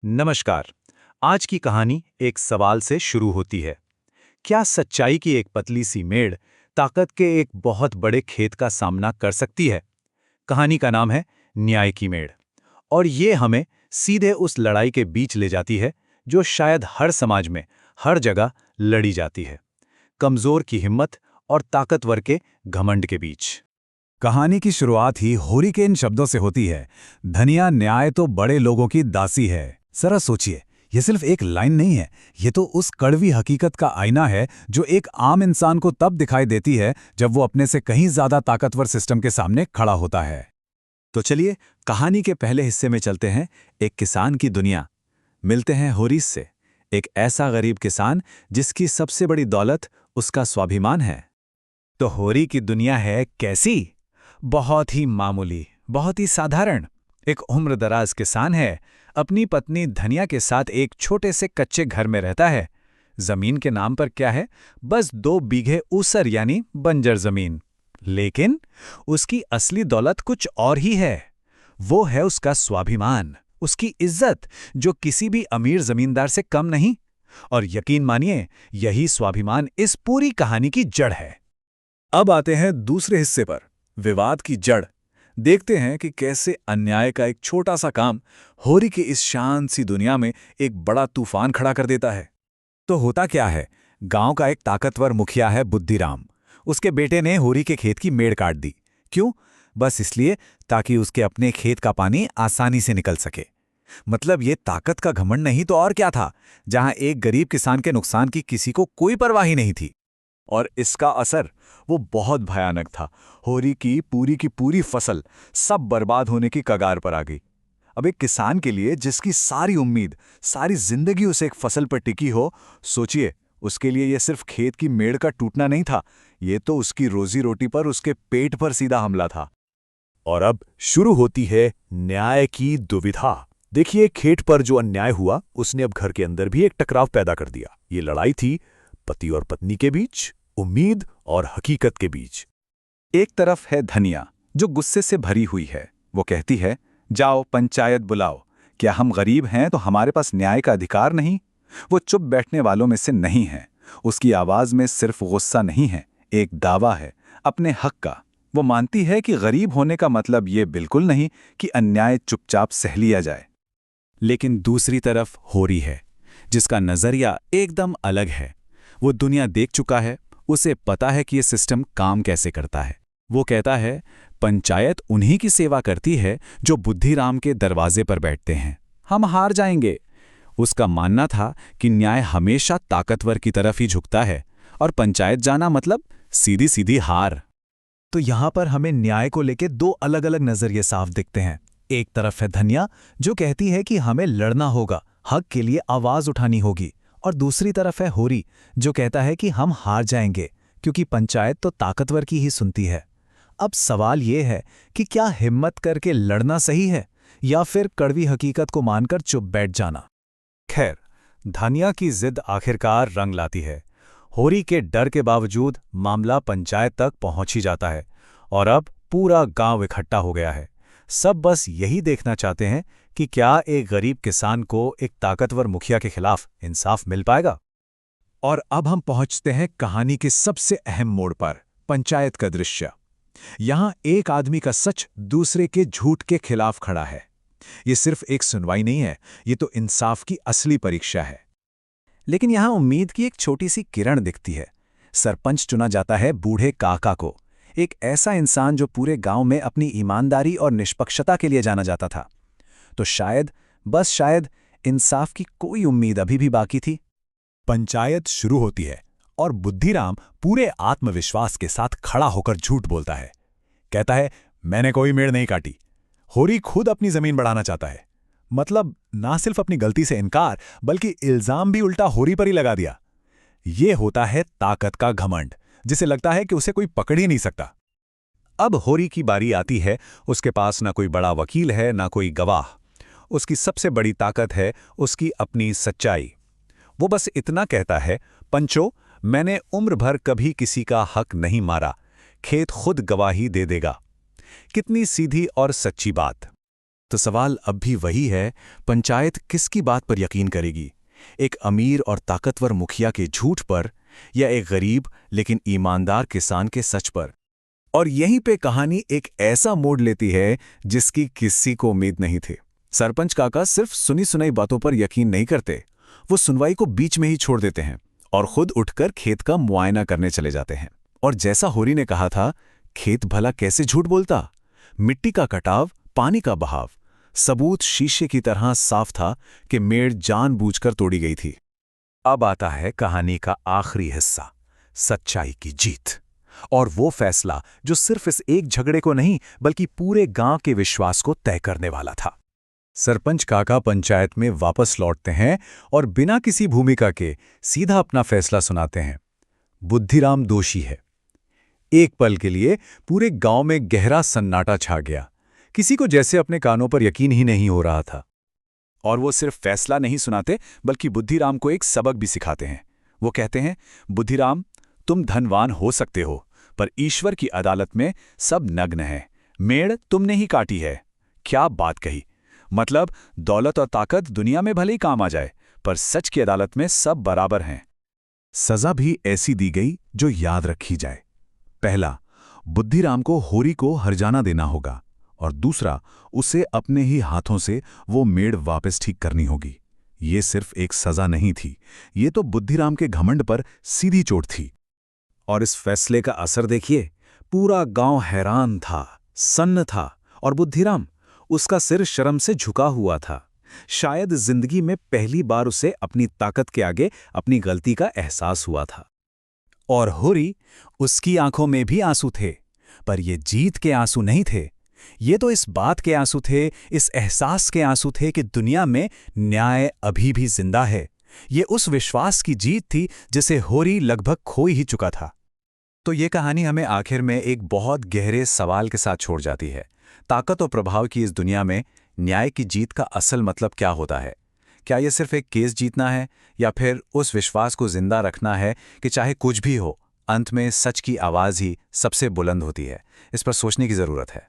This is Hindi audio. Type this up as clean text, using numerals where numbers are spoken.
नमस्कार। आज की कहानी एक सवाल से शुरू होती है। क्या सच्चाई की एक पतली सी मेड़ ताकत के एक बहुत बड़े खेत का सामना कर सकती है? कहानी का नाम है न्याय की मेड़। और ये हमें सीधे उस लड़ाई के बीच ले जाती है जो शायद हर समाज में, हर जगह लड़ी जाती है। कमजोर की हिम्मत और ताकतवर के घमंड के बीच। कहानी की शुरुआत ही होरी के इन शब्दों से होती है। धनिया न्याय तो बड़े लोगों की दासी है। जरा सोचिए, ये सिर्फ एक लाइन नहीं है, ये तो उस कड़वी हकीकत का आईना है जो एक आम इंसान को तब दिखाई देती है जब वो अपने से कहीं ज्यादा ताकतवर सिस्टम के सामने खड़ा होता है। तो चलिए कहानी के पहले हिस्से में चलते हैं। एक किसान की दुनिया। मिलते हैं होरीस से, एक ऐसा गरीब किसान जिसकी सबसे बड़ी दौलत उसका स्वाभिमान है। तो होरी की दुनिया है कैसी? बहुत ही मामूली, बहुत ही साधारण। एक उम्रदराज किसान है, अपनी पत्नी धनिया के साथ एक छोटे से कच्चे घर में रहता है। जमीन के नाम पर क्या है? बस 2 बीघे ऊसर यानी बंजर जमीन। लेकिन उसकी असली दौलत कुछ और ही है। वो है उसका स्वाभिमान, उसकी इज्जत, जो किसी भी अमीर जमींदार से कम नहीं। और यकीन मानिए, यही स्वाभिमान इस पूरी कहानी की जड़ है। अब आते हैं दूसरे हिस्से पर, विवाद की जड़। देखते हैं कि कैसे अन्याय का एक छोटा सा काम होरी की इस शांत सी दुनिया में एक बड़ा तूफान खड़ा कर देता है। तो होता क्या है, गांव का एक ताकतवर मुखिया है बुद्धिराम। उसके बेटे ने होरी के खेत की मेड़ काट दी। क्यों? बस इसलिए ताकि उसके अपने खेत का पानी आसानी से निकल सके। मतलब ये ताकत का घमंड नहीं तो और क्या था, जहां एक गरीब किसान के नुकसान की किसी को कोई परवाह ही नहीं थी। और इसका असर वो बहुत भयानक था। होरी की पूरी फसल सब बर्बाद होने की कगार पर आ गई। अब एक किसान के लिए जिसकी सारी उम्मीद, सारी जिंदगी उसे एक फसल पर टिकी हो, सोचिए, उसके लिए यह सिर्फ खेत की मेड़ का टूटना नहीं था, ये तो उसकी रोजी रोटी पर, उसके पेट पर सीधा हमला था। और अब शुरू होती है न्याय की दुविधा। देखिए, खेत पर जो अन्याय हुआ उसने अब घर के अंदर भी एक टकराव पैदा कर दिया। ये लड़ाई थी पति और पत्नी के बीच, उम्मीद और हकीकत के बीच। एक तरफ है धनिया, जो गुस्से से भरी हुई है। वो कहती है, जाओ पंचायत बुलाओ, क्या हम गरीब हैं तो हमारे पास न्याय का अधिकार नहीं? वो चुप बैठने वालों में से नहीं है। उसकी आवाज में सिर्फ गुस्सा नहीं है, एक दावा है अपने हक का। वो मानती है कि गरीब होने का मतलब ये बिल्कुल नहीं कि अन्याय चुपचाप सह लिया जाए। लेकिन दूसरी तरफ होरी है, जिसका नजरिया एकदम अलग है। वो दुनिया देख चुका है, उसे पता है कि ये सिस्टम काम कैसे करता है। वो कहता है, पंचायत उन्हीं की सेवा करती है जो बुद्धिराम के दरवाजे पर बैठते हैं। हम हार जाएंगे। उसका मानना था कि न्याय हमेशा ताकतवर की तरफ ही झुकता है, और पंचायत जाना मतलब सीधी सीधी हार। तो यहां पर हमें न्याय को लेकर 2 अलग अलग नजरिए साफ दिखते हैं। एक तरफ है धनिया, जो कहती है कि हमें लड़ना होगा, हक के लिए आवाज उठानी होगी। और दूसरी तरफ है होरी, जो कहता है कि हम हार जाएंगे, क्योंकि पंचायत तो ताकतवर की ही सुनती है। अब सवाल ये है कि क्या हिम्मत करके लड़ना सही है, या फिर कड़वी हकीकत को मानकर चुप बैठ जाना? खैर, धनिया की जिद आखिरकार रंग लाती है। होरी के डर के बावजूद मामला पंचायत तक पहुंच ही जाता है, और अब पूरा गांव इकट्ठा हो गया है। सब बस यही देखना चाहते हैं कि क्या एक गरीब किसान को एक ताकतवर मुखिया के खिलाफ इंसाफ मिल पाएगा। और अब हम पहुंचते हैं कहानी के सबसे अहम मोड़ पर, पंचायत का दृश्य। यहां एक आदमी का सच दूसरे के झूठ के खिलाफ खड़ा है। ये सिर्फ एक सुनवाई नहीं है, ये तो इंसाफ की असली परीक्षा है। लेकिन यहां उम्मीद की एक छोटी सी किरण दिखती है। सरपंच चुना जाता है बूढ़े काका को, एक ऐसा इंसान जो पूरे गांव में अपनी ईमानदारी और निष्पक्षता के लिए जाना जाता था। तो शायद, बस शायद, इंसाफ की कोई उम्मीद अभी भी बाकी थी। पंचायत शुरू होती है और बुद्धिराम पूरे आत्मविश्वास के साथ खड़ा होकर झूठ बोलता है। कहता है, मैंने कोई मेड़ नहीं काटी। होरी खुद अपनी जमीन बढ़ाना चाहता है। मतलब ना सिर्फ अपनी गलती से इनकार, बल्कि इल्जाम भी उल्टा होरी पर ही लगा दिया। ये होता है ताकत का घमंड, जिसे लगता है कि उसे कोई पकड़ ही नहीं सकता। अब होरी की बारी आती है। उसके पास ना कोई बड़ा वकील है, ना कोई गवाह। उसकी सबसे बड़ी ताकत है उसकी अपनी सच्चाई। वो बस इतना कहता है, पंचो, मैंने उम्र भर कभी किसी का हक नहीं मारा, खेत खुद गवाही दे देगा। कितनी सीधी और सच्ची बात। तो सवाल अब भी वही है, पंचायत किसकी बात पर यकीन करेगी? एक अमीर और ताकतवर मुखिया के झूठ पर, या एक गरीब लेकिन ईमानदार किसान के सच पर? और यहीं पे कहानी एक ऐसा मोड़ लेती है जिसकी किसी को उम्मीद नहीं थी। सरपंच काका सिर्फ सुनी सुनाई बातों पर यकीन नहीं करते, वो सुनवाई को बीच में ही छोड़ देते हैं और खुद उठकर खेत का मुआयना करने चले जाते हैं। और जैसा होरी ने कहा था, खेत भला कैसे झूठ बोलता? मिट्टी का कटाव, पानी का बहाव, सबूत शीशे की तरह साफ था कि मेड़ जानबूझकर तोड़ी गई थी। अब आता है कहानी का आखिरी हिस्सा, सच्चाई की जीत। और वो फैसला जो सिर्फ इस एक झगड़े को नहीं बल्कि पूरे गांव के विश्वास को तय करने वाला था। सरपंच काका पंचायत में वापस लौटते हैं और बिना किसी भूमिका के सीधा अपना फैसला सुनाते हैं। बुद्धिराम दोषी है। एक पल के लिए पूरे गांव में गहरा सन्नाटा छा गया। किसी को जैसे अपने कानों पर यकीन ही नहीं हो रहा था। और वो सिर्फ फैसला नहीं सुनाते बल्कि बुद्धिराम को एक सबक भी सिखाते हैं। वो कहते हैं, बुद्धिराम, तुम धनवान हो सकते हो, पर ईश्वर की अदालत में सब नग्न है। मेड़ तुमने ही काटी है। क्या बात कही! मतलब दौलत और ताकत दुनिया में भले ही काम आ जाए, पर सच की अदालत में सब बराबर हैं। सजा भी ऐसी दी गई जो याद रखी जाए। पहला, बुद्धिराम को होरी को हर्जाना देना होगा, और दूसरा, उसे अपने ही हाथों से वो मेड़ वापस ठीक करनी होगी। ये सिर्फ एक सजा नहीं थी, ये तो बुद्धिराम के घमंड पर सीधी चोट थी। और इस फैसले का असर देखिए, पूरा गांव हैरान था, सन्न था, और बुद्धिराम, उसका सिर शर्म से झुका हुआ था। शायद जिंदगी में पहली बार उसे अपनी ताकत के आगे अपनी गलती का एहसास हुआ था। और होरी, उसकी आंखों में भी आंसू थे, पर ये जीत के आंसू नहीं थे। ये तो इस बात के आंसू थे, इस एहसास के आंसू थे कि दुनिया में न्याय अभी भी जिंदा है। ये उस विश्वास की जीत थी जिसे होरी लगभग खो ही चुका था। तो ये कहानी हमें आखिर में एक बहुत गहरे सवाल के साथ छोड़ जाती है। ताकत और प्रभाव की इस दुनिया में न्याय की जीत का असल मतलब क्या होता है? क्या ये सिर्फ एक केस जीतना है, या फिर उस विश्वास को जिंदा रखना है कि चाहे कुछ भी हो, अंत में सच की आवाज़ ही सबसे बुलंद होती है? इस पर सोचने की ज़रूरत है।